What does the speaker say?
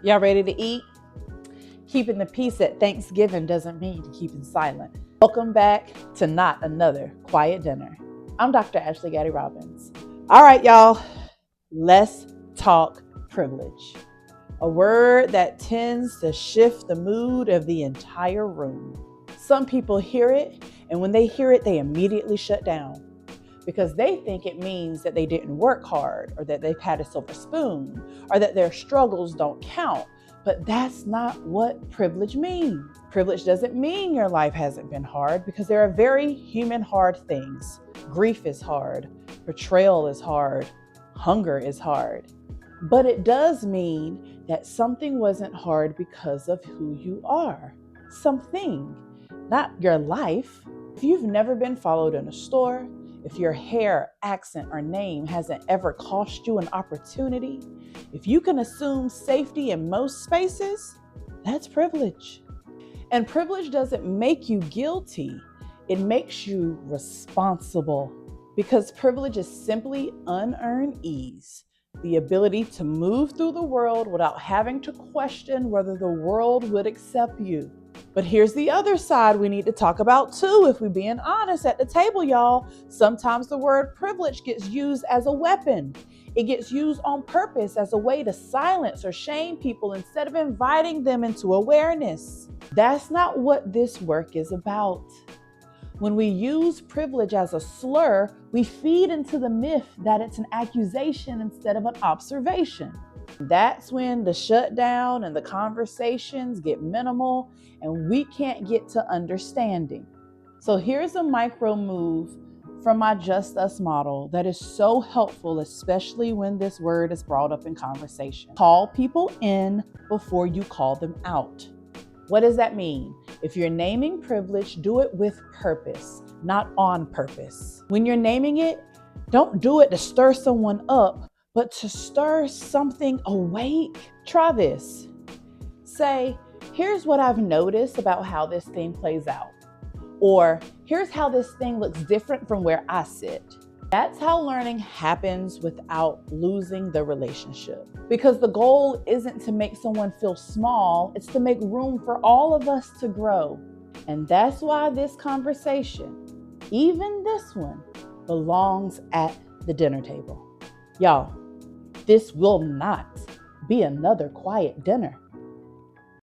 Y'all ready to eat? Keeping the peace at Thanksgiving doesn't mean keeping silent. Welcome back to Not Another Quiet Dinner. I'm Dr. Ashley Gaddy Robbins. All right, y'all, let's talk privilege. A word that tends to shift the mood of the entire room. Some people hear it, and when they hear it, they immediately shut down because they think it means that they didn't work hard or that they've had a silver spoon or that their struggles don't count. But that's not what privilege means. Privilege doesn't mean your life hasn't been hard because there are very human hard things. Grief is hard, betrayal is hard, hunger is hard. But it does mean that something wasn't hard because of who you are. Something, not your life. If you've never been followed in a store, if your hair, accent, or name hasn't ever cost you an opportunity, if you can assume safety in most spaces, that's privilege. And privilege doesn't make you guilty. It makes you responsible because privilege is simply unearned ease, the ability to move through the world without having to question whether the world would accept you. But here's the other side we need to talk about too, if we're being honest at the table, y'all. Sometimes the word privilege gets used as a weapon. It gets used on purpose as a way to silence or shame people instead of inviting them into awareness. That's not what this work is about. When we use privilege as a slur, we feed into the myth that it's an accusation instead of an observation. That's when the shutdown and the conversations get minimal and we can't get to understanding. So here's a micro move from my Just US model that is so helpful, especially when this word is brought up in conversation. Call people in before you call them out. What does that mean? If you're naming privilege, do it with purpose, not on purpose. When you're naming it, don't do it to stir someone up, but to stir something awake. Try this. Say, here's what I've noticed about how this thing plays out. Or here's how this thing looks different from where I sit. That's how learning happens without losing the relationship. Because the goal isn't to make someone feel small, it's to make room for all of us to grow. And that's why this conversation, even this one, belongs at the dinner table. Y'all, this will not be another quiet dinner.